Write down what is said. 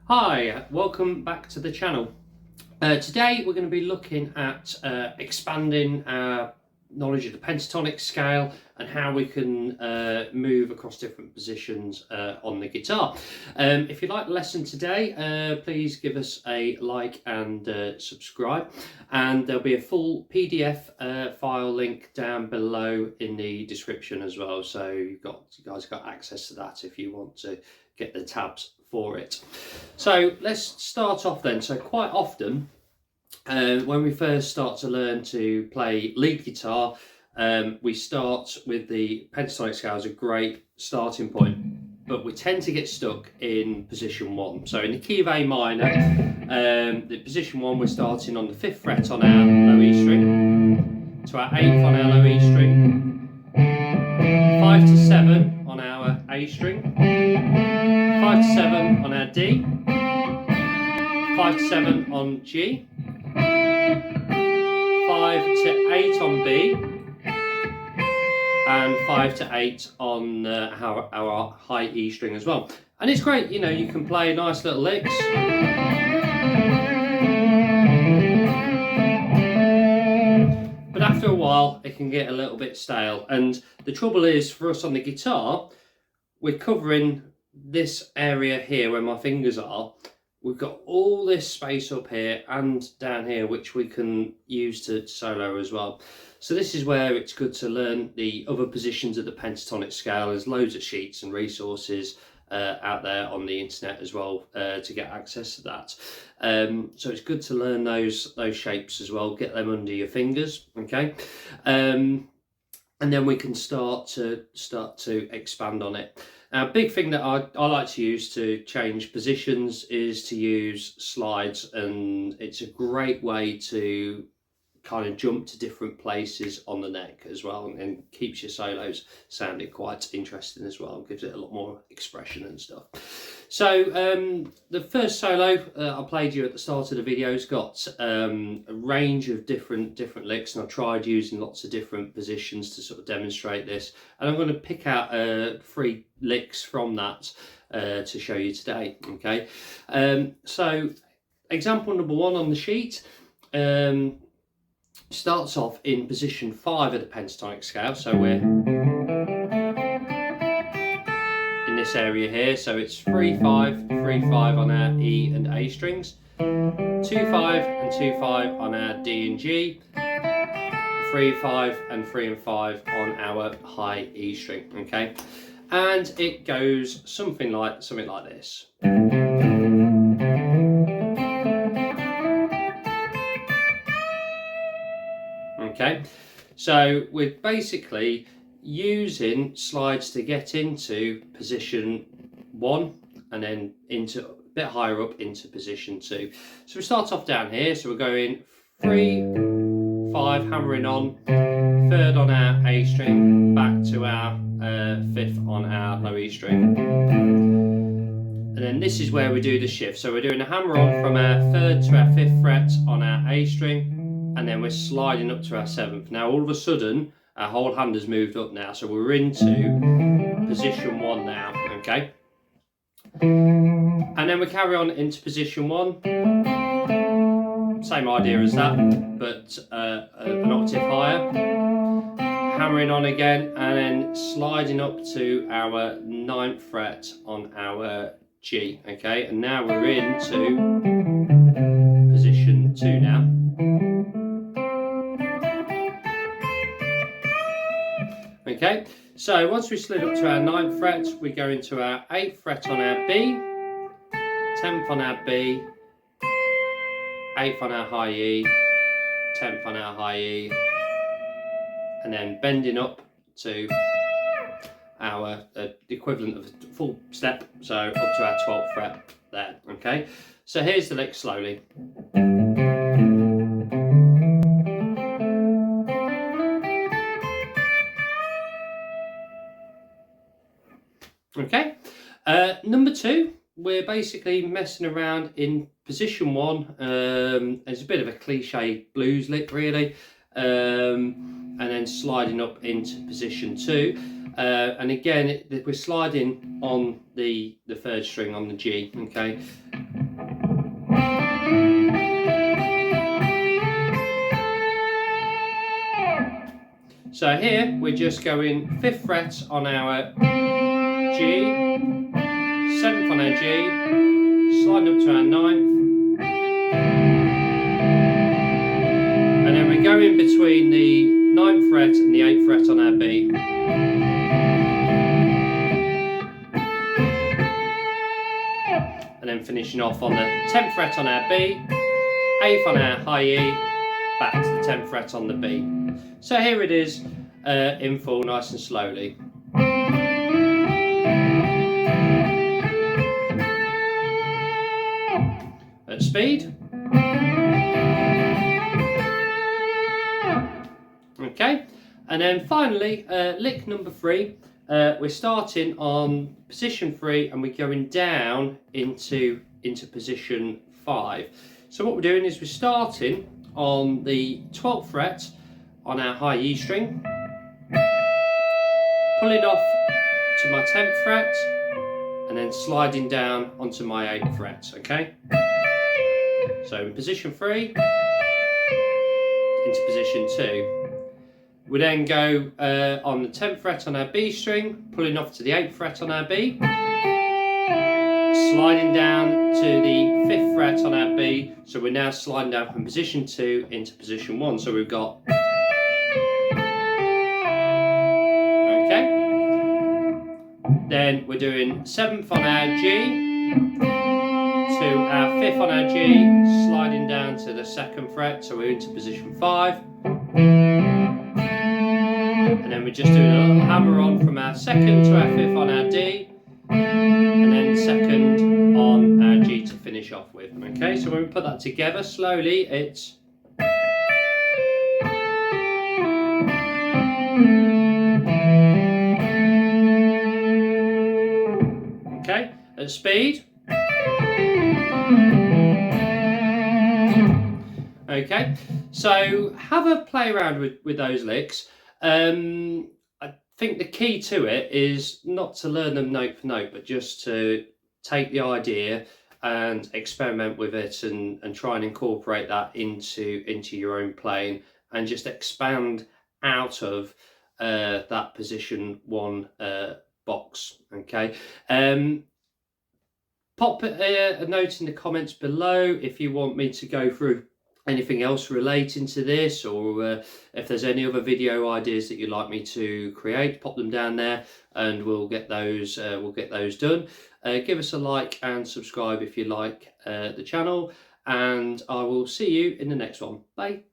Hi, welcome back to the channel. Today we're going to be looking at expanding our knowledge of the pentatonic scale and how we can move across different positions on the guitar. If you like the lesson today, please give us a like and subscribe, and there'll be a full PDF file link down below in the description as well, so you guys got access to that if you want to get the tabs for it. So let's start off then. So quite often when we first start to learn to play lead guitar, we start with the pentatonic scale as a great starting point, but we tend to get stuck in position 1. So in the key of A minor, the position 1, we're starting on the 5th fret on our low E string, to our 8th on our low E string, 5 to 7 on our A string, 5 to 7 on our D, 5 to 7 on G, 5 to 8 on B, and 5 to 8 on our high E string as well. And it's great, you know, you can play nice little licks. But after a while, it can get a little bit stale. And the trouble is, for us on the guitar, we're covering this area here where my fingers are. We've got all this space up here and down here which we can use to solo as well. So this is where it's good to learn the other positions of the pentatonic scale. There's loads of sheets and resources out there on the internet as well to get access to that. So it's good to learn those shapes as well, get them under your fingers, okay? And then we can start to expand on it. Now, a big thing that I like to use to change positions is to use slides, and it's a great way to kind of jump to different places on the neck as well, and keeps your solos sounding quite interesting as well, gives it a lot more expression and stuff. So the first solo I played you at the start of the video has got a range of different licks, and I tried using lots of different positions to sort of demonstrate this, and I'm going to pick out 3 licks from that to show you today. Okay, so example number 1 on the sheet starts off in position 5 of the pentatonic scale, so we're in this area here, so it's 3-5, 3-5 on our E and A strings, 2-5 and 2-5 on our D and G, 3-5 and 3 and 5 on our high E string. Okay, and it goes something like this. Okay, so we're basically using slides to get into position 1 and then into a bit higher up into position 2. So we start off down here, so we're going 3, 5, hammering on, 3rd on our A string, back to our 5th on our low E string. And then this is where we do the shift. So we're doing a hammer on from our 3rd to our 5th fret on our A string, and then we're sliding up to our 7th. Now all of a sudden our whole hand has moved up now, so we're into position 1 now, okay? And then we carry on into position 1. Same idea as that, but an octave higher. Hammering on again, and then sliding up to our 9th fret on our G, okay? And now we're into position 2 now. Okay, so once we slid up to our 9th fret, we go into our 8th fret on our B, 10th on our B, 8th on our high E, 10th on our high E, and then bending up to our equivalent of a full step, so up to our 12th fret there. Okay, so here's the lick slowly. Okay, number 2, we're basically messing around in position 1. It's a bit of a cliche blues lick really, and then sliding up into position 2. And again, we're sliding on the 3rd string on the G, okay? So here we're just going 5th fret on our G, 7th on our G, sliding up to our 9th, and then we're going between the 9th fret and the 8th fret on our B. And then finishing off on the 10th fret on our B, 8th on our high E, back to the 10th fret on the B. So here it is in full, nice and slowly. At speed. Okay, and then finally, lick number 3. We're starting on position 3 and we're going down into position 5. So what we're doing is we're starting on the 12th fret on our high E string, pulling off to my 10th fret, and then sliding down onto my 8th fret, okay? So in position 3, into position 2. We then go on the 10th fret on our B string, pulling off to the 8th fret on our B, sliding down to the 5th fret on our B, so we're now sliding down from position 2 into position 1. So we've got, okay, then we're doing 7th on our G, to our 5th on our G, sliding down to the 2nd fret, so we're into position 5. And then we're just doing a little hammer on from our 2nd to our 5th on our D, and then 2nd on our G to finish off with. Okay, so when we put that together slowly, it's okay, at speed. Okay, so have a play around with those licks. I think the key to it is not to learn them note for note, but just to take the idea and experiment with it and try and incorporate that into your own playing, and just expand out of that position 1 box. Okay. Pop a note in the comments below if you want me to go through anything else relating to this, or if there's any other video ideas that you'd like me to create, pop them down there and we'll get those done. Give us a like and subscribe if you like the channel, and I will see you in the next one. Bye.